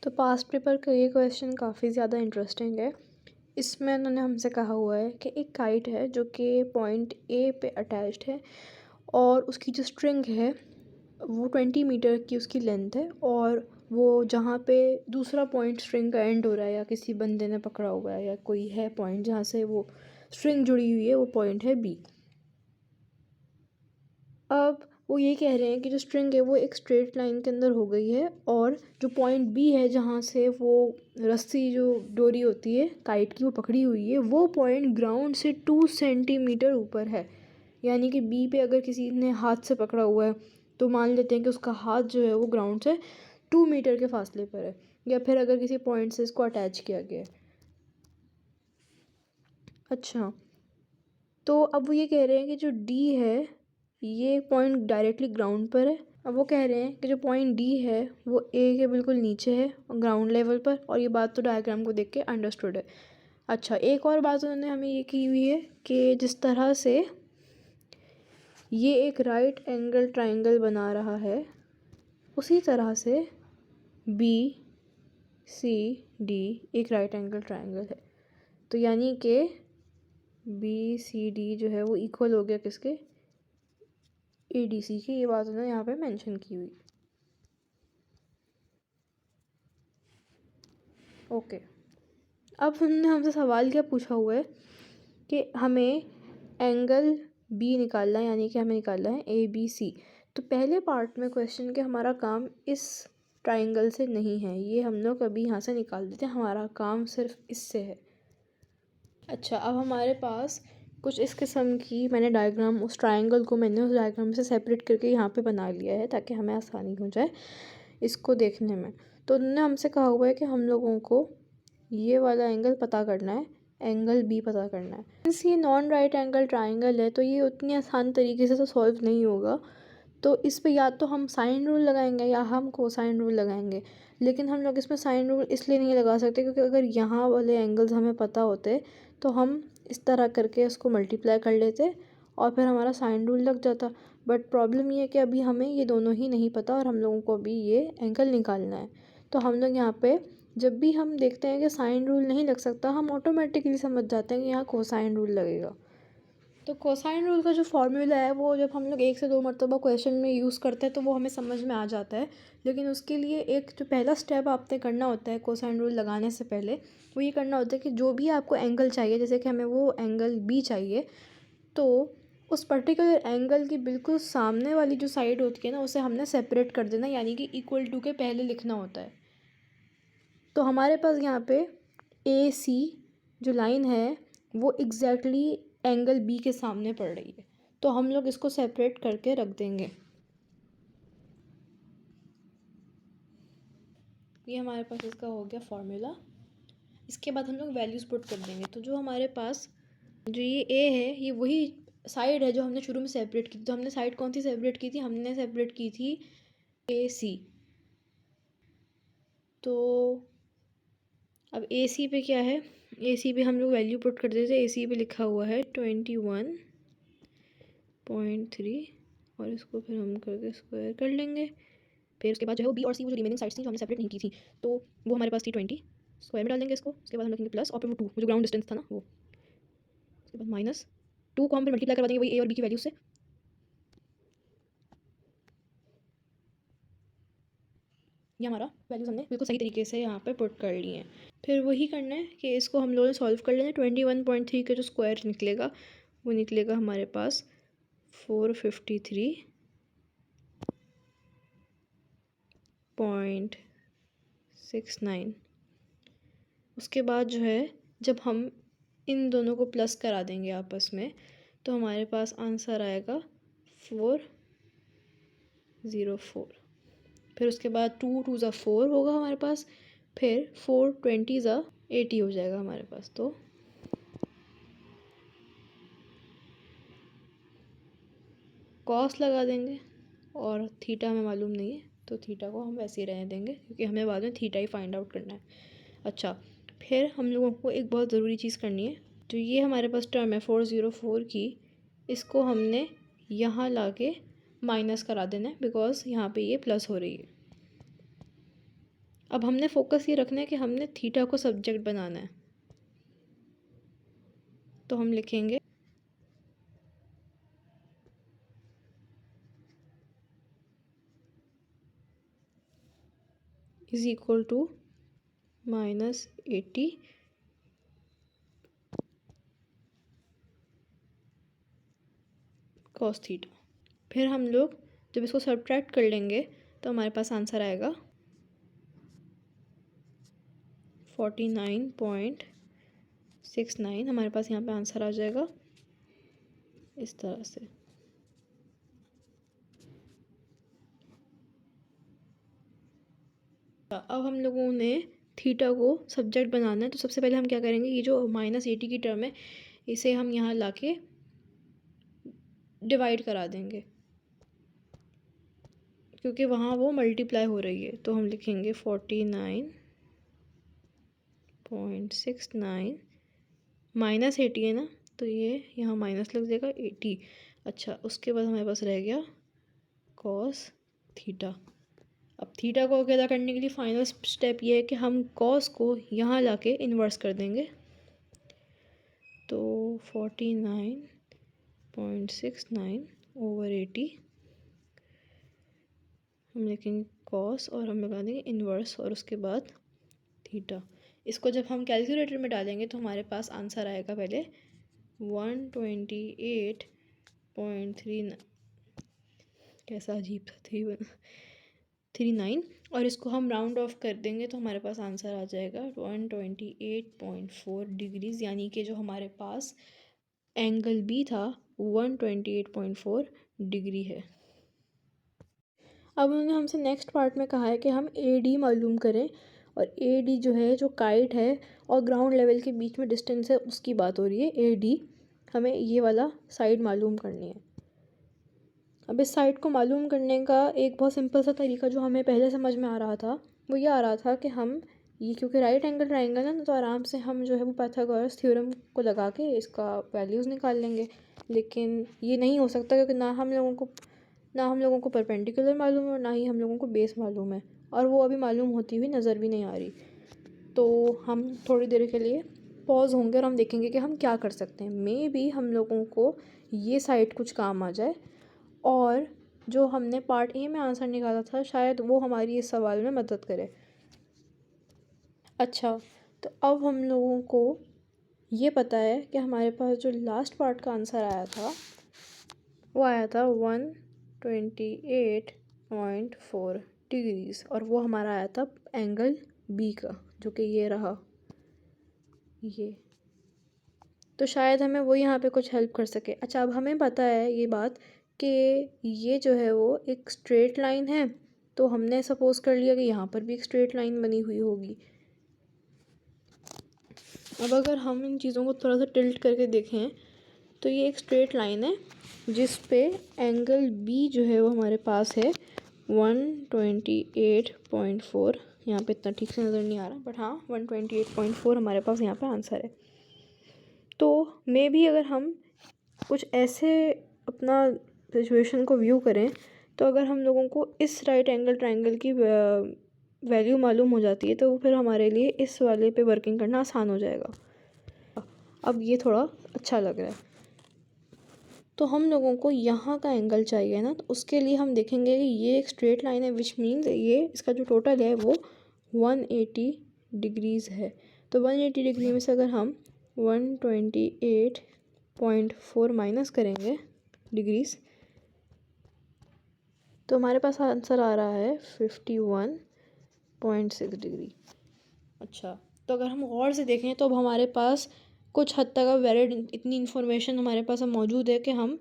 तो past paper का ये क्वेश्चन काफ़ी ज़्यादा इंटरेस्टिंग है। इसमें उन्होंने हमसे कहा हुआ है कि एक काइट है जो कि पॉइंट ए पे अटैच्ड है और उसकी जो स्ट्रिंग है वो 20 मीटर की उसकी लेंथ है और वो जहाँ पे दूसरा पॉइंट स्ट्रिंग का एंड हो रहा है या किसी बंदे ने पकड़ा हुआ है या कोई है पॉइंट जहाँ से वो स्ट्रिंग जुड़ी हुई है, वो पॉइंट है बी। अब वो ये कह रहे हैं कि जो स्ट्रिंग है वो एक स्ट्रेट लाइन के अंदर हो गई है और जो पॉइंट बी है जहाँ से वो रस्सी जो डोरी होती है काइट की वो पकड़ी हुई है, वो पॉइंट ग्राउंड से 2 सेंटीमीटर ऊपर है। यानी कि बी पे अगर किसी ने हाथ से पकड़ा हुआ है तो मान लेते हैं कि उसका हाथ जो है वो ग्राउंड से 2 मीटर के फासले पर है, या फिर अगर किसी पॉइंट से इसको अटैच किया गया है। अच्छा, तो अब वो ये कह रहे हैं कि जो डी है ये पॉइंट डायरेक्टली ग्राउंड पर है। अब वो कह रहे हैं कि जो पॉइंट डी है वो ए के बिल्कुल नीचे है ग्राउंड लेवल पर, और ये बात तो डायग्राम को देख के अंडरस्टूड है। अच्छा, एक और बात उन्होंने हमें ये की हुई है कि जिस तरह से ये एक राइट एंगल ट्राइंगल बना रहा है उसी तरह से बी सी डी एक राइट एंगल ट्राइंगल है। तो यानी कि बी सी डी जो है वो इक्वल हो गया किसके, ए डी सी की। ये बात उन्होंने यहाँ पे मेंशन की हुई। ओके, अब उन्होंने हमसे सवाल क्या पूछा हुआ है कि हमें एंगल बी निकालना है, यानी कि हमें निकालना है ए बी सी। तो पहले पार्ट में क्वेश्चन के हमारा काम इस ट्राइंगल से नहीं है, ये हम लोग अभी यहाँ से निकाल देते हैं, हमारा काम सिर्फ इससे है। अच्छा, अब हमारे पास कुछ इस किस्म की मैंने डायग्राम उस ट्राइंगल को मैंने उस डायग्राम से सेपरेट करके यहाँ पे बना लिया है ताकि हमें आसानी हो जाए इसको देखने में। तो उन्होंने हमसे कहा हुआ है कि हम लोगों को ये वाला एंगल पता करना है, एंगल बी पता करना है। सिंस ये नॉन राइट एंगल ट्राइंगल है तो ये उतनी आसान तरीके से तो सॉल्व नहीं होगा, तो इस पे या तो हम साइन रूल लगाएंगे या हम कोसाइन रूल लगाएंगे। लेकिन हम लोग इसमें साइन रूल इसलिए नहीं लगा सकते क्योंकि अगर यहाँ वाले एंगल्स हमें पता होते तो हम इस तरह करके इसको मल्टीप्लाई कर लेते और फिर हमारा साइन रूल लग जाता। बट प्रॉब्लम ये है कि अभी हमें ये दोनों ही नहीं पता और हम लोगों को अभी ये एंगल निकालना है। तो हम लोग यहाँ पे जब भी हम देखते हैं कि साइन रूल नहीं लग सकता, हम ऑटोमेटिकली समझ जाते हैं कि यहाँ कोसाइन रूल लगेगा। तो कोसाइन रूल का जो फॉर्मूला है वो जब हम लोग 1 से 2 मरतबा क्वेश्चन में यूज़ करते हैं तो वो हमें समझ में आ जाता है। लेकिन उसके लिए एक जो पहला स्टेप आपने करना होता है कोसाइन रूल लगाने से पहले, वो ये करना होता है कि जो भी आपको एंगल चाहिए, जैसे कि हमें वो एंगल बी चाहिए, तो उस पर्टिकुलर एंगल की बिल्कुल सामने वाली जो साइड होती है ना उसे हमने सेपरेट कर देना, यानी कि इक्वल टू के पहले लिखना होता है। तो हमारे पास यहाँ पे ए सी जो लाइन है वो एग्जैक्टली एंगल बी के सामने पड़ रही है, तो हम लोग इसको सेपरेट करके रख देंगे। ये हमारे पास इसका हो गया फॉर्मूला। इसके बाद हम लोग वैल्यूज़ पुट कर देंगे। तो जो हमारे पास जो ये ए है ये वही साइड है जो हमने शुरू में सेपरेट की थी। तो हमने साइड कौन सी सेपरेट की थी, हमने सेपरेट की थी ए सी। तो अब ए सी पे क्या है, ए सी पे हम लोग वैल्यू पुट कर देते हैं। ए सी पे लिखा हुआ है 21.3 और इसको फिर हम करके स्क्वायर कर लेंगे। फिर उसके बाद जो है वो बी और सी वो जो रिमेनिंग साइड्स थी जो हमने सेपरेट नहीं की थी तो वो हमारे पास थी 20, स्क्वायर में डाल देंगे इसको। उसके बाद हम लिखेंगे प्लस और फिर वो 2 जो ग्राउंड डिस्टेंस था ना वो, उसके बाद माइनस 2 को हम फिर मल्टीप्लाई करवा देंगे वही ए और बी की वैल्यू से। ये हमारा वैल्यूज हमने बिल्कुल सही तरीके से यहाँ पर पुट कर लिए हैं। फिर वही करना है कि इसको हम लोगों ने सॉल्व कर लेना है। 21.3 का जो स्क्वायर निकलेगा वो निकलेगा हमारे पास 453.69। उसके बाद जो है जब हम इन दोनों को प्लस करा देंगे आपस में तो हमारे पास आंसर आएगा 404। फिर उसके बाद 2 2 ज़ा 4 होगा हमारे पास, फिर 4 20 ज़ा 80 हो जाएगा हमारे पास। तो कॉस लगा देंगे और थीटा हमें मालूम नहीं है तो थीटा को हम वैसे ही रहने देंगे क्योंकि हमें बाद में थीटा ही फाइंड आउट करना है। अच्छा, फिर हम लोगों को एक बहुत ज़रूरी चीज़ करनी है। तो ये हमारे पास टर्म है 404 की, इसको हमने यहाँ ला के माइनस करा देना है बिकॉज यहाँ पे ये प्लस हो रही है। अब हमने फोकस ये रखना है कि हमने थीटा को सब्जेक्ट बनाना है, तो हम लिखेंगे is equal to -80 cos theta. फिर हम लोग जब इसको सब्ट्रैक्ट कर लेंगे तो हमारे पास आंसर आएगा 49.69। हमारे पास यहाँ पे आंसर आ जाएगा इस तरह से। अब हम लोगों ने थीटा को सब्जेक्ट बनाना है, तो सबसे पहले हम क्या करेंगे, ये जो -80 की टर्म है इसे हम यहाँ लाके डिवाइड करा देंगे, क्योंकि वहाँ वो मल्टीप्लाई हो रही है। तो हम लिखेंगे 49.69 -80 है ना, तो ये यहाँ माइनस लग जाएगा 80। अच्छा, उसके बाद हमारे पास रह गया cos थीटा। अब थीटा को अकेला करने के लिए फाइनल स्टेप ये है कि हम cos को यहाँ लाके इन्वर्स कर देंगे। तो 49.69/80 हम लिखेंगे cos और हम लगा देंगे इन्वर्स और उसके बाद थीटा। इसको जब हम कैलकुलेटर में डालेंगे तो हमारे पास आंसर आएगा पहले 128.39, कैसा अजीब सा 39, और इसको हम राउंड ऑफ कर देंगे तो हमारे पास आंसर आ जाएगा 128.4 डिग्रीज, यानी कि जो हमारे पास एंगल बी था 128.4 डिग्री है। अब उन्होंने हमसे नेक्स्ट पार्ट में कहा है कि हम ए डी मालूम करें, और ए डी जो है, जो काइट है और ग्राउंड लेवल के बीच में डिस्टेंस है, उसकी बात हो रही है। ए डी हमें ये वाला साइड मालूम करनी है। अब इस साइड को मालूम करने का एक बहुत सिंपल सा तरीका जो हमें पहले समझ में आ रहा था वो ये आ रहा था कि हम ये, क्योंकि राइट एंगल ट्राइंगल है ना, तो आराम से हम जो है वो पाइथागोरस थ्योरम को लगा के इसका वैल्यूज़ निकाल लेंगे। लेकिन ये नहीं हो सकता, क्योंकि ना हम लोगों को परपेंडिकुलर मालूम है और ना ही हम लोगों को बेस मालूम है, और वो अभी मालूम होती हुई नज़र भी नहीं आ रही। तो हम थोड़ी देर के लिए पॉज होंगे और हम देखेंगे कि हम क्या कर सकते हैं। मे बी हम लोगों को ये साइड कुछ काम आ जाए, और जो हमने पार्ट ए में आंसर निकाला था शायद वो हमारी इस सवाल में मदद करे। अच्छा, तो अब हम लोगों को ये पता है कि हमारे पास जो लास्ट पार्ट का आंसर आया था वो आया था 128.4 डिग्रीज़, और वो हमारा आया था एंगल बी का, जो कि ये रहा ये। तो शायद हमें वो यहाँ पे कुछ हेल्प कर सके। अच्छा, अब हमें पता है ये बात कि ये जो है वो एक स्ट्रेट लाइन है, तो हमने सपोज़ कर लिया कि यहाँ पर भी एक स्ट्रेट लाइन बनी हुई होगी। अब अगर हम इन चीज़ों को थोड़ा सा टिल्ट करके देखें तो ये एक स्ट्रेट लाइन है जिस पे एंगल बी जो है वो हमारे पास है 128.4। यहाँ पे इतना ठीक से नज़र नहीं आ रहा, बट हाँ 128.4 हमारे पास यहाँ पे आंसर है। तो मे भी अगर हम कुछ ऐसे अपना सिचुएशन को व्यू करें, तो अगर हम लोगों को इस राइट एंगल ट्रायंगल की वैल्यू मालूम हो जाती है तो फिर हमारे लिए इस वाले पे वर्किंग करना आसान हो जाएगा। अब ये थोड़ा अच्छा लग रहा है। तो हम लोगों को यहाँ का एंगल चाहिए ना, तो उसके लिए हम देखेंगे कि ये एक स्ट्रेट लाइन है, विच मीन्स ये इसका जो टोटल है वो 180 डिग्रीज़ है। तो 180 डिग्री में से अगर हम 128.4 माइनस करेंगे डिग्रीज़, तो हमारे पास आंसर आ रहा है 51.6 डिग्री। अच्छा, तो अगर हम गौर से देखें तो अब हमारे पास कुछ हद तक अब वैलिड इतनी इन्फॉर्मेशन हमारे पास अब मौजूद है कि हम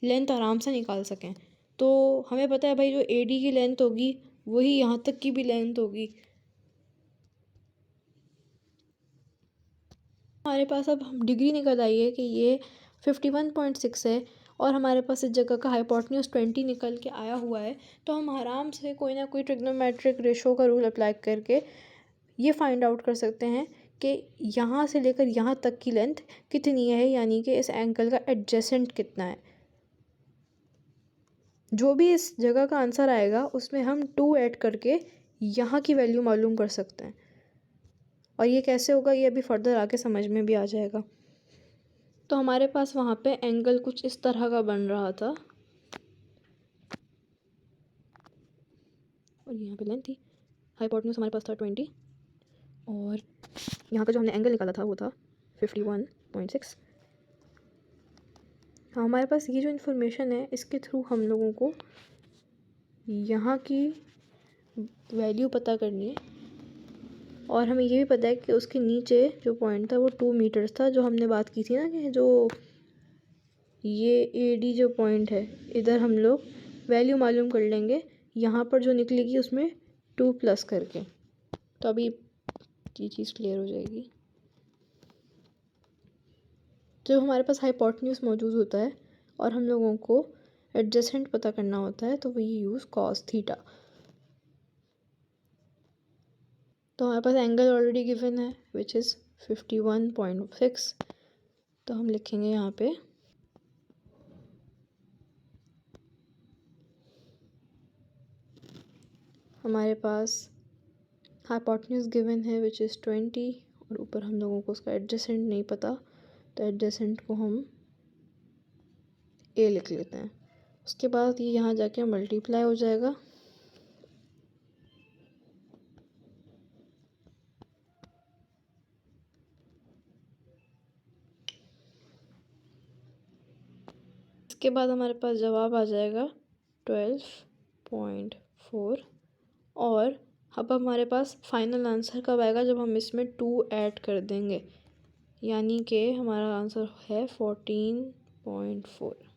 लेंथ आराम से निकाल सकें। तो हमें पता है भाई जो ए डी की लेंथ होगी वही यहाँ तक की भी लेंथ होगी। हमारे पास अब डिग्री निकल आई है कि ये 51.6 है, और हमारे पास इस जगह का हाइपोटेन्यूज 20 निकल के आया हुआ है। तो हम आराम से कोई ना कोई ट्रिग्नोमेट्रिक रेशो का रूल अप्लाई करके ये फाइंड आउट कर सकते हैं कि यहाँ से लेकर यहाँ तक की लेंथ कितनी है, यानी कि इस एंगल का एडजेसेंट कितना है। जो भी इस जगह का आंसर आएगा उसमें हम 2 ऐड करके यहाँ की वैल्यू मालूम कर सकते हैं। और ये कैसे होगा ये अभी फर्दर आके समझ में भी आ जाएगा। तो हमारे पास वहाँ पे एंगल कुछ इस तरह का बन रहा था और यहाँ पे लेंथ थी। हाइपोटेन्यूज हमारे पास था 20 और यहाँ का जो हमने एंगल निकाला था वो था 51.6। हाँ, हमारे पास ये जो इन्फॉर्मेशन है इसके थ्रू हम लोगों को यहाँ की वैल्यू पता करनी है और हमें ये भी पता है कि उसके नीचे जो पॉइंट था वो 2 मीटर्स था, जो हमने बात की थी ना कि जो ये AD जो पॉइंट है इधर हम लोग वैल्यू मालूम कर लेंगे यहाँ पर जो निकलेगी उसमें 2 प्लस करके। तो अभी ये चीज़ क्लियर हो जाएगी। जब हमारे पास हाइपोटेन्यूज मौजूद होता है और हम लोगों को एडजेसेंट पता करना होता है तो वही यूज़ कॉस थीटा। तो हमारे पास एंगल ऑलरेडी गिवन है विच इज़ 51.6। तो हम लिखेंगे यहाँ पे हमारे पास हाइपोटेन्यूज गिवन है विच इज़ 20 और ऊपर हम लोगों को उसका एडजेसेंट नहीं पता तो एडजेसेंट को हम A लिख लेते हैं। उसके बाद ये यहाँ जाके मल्टीप्लाई हो जाएगा इसके बाद हमारे पास जवाब आ जाएगा 12.4 और अब हमारे पास फाइनल आंसर कब आएगा जब हम इसमें 2 ऐड कर देंगे, यानी कि हमारा आंसर है 14.4।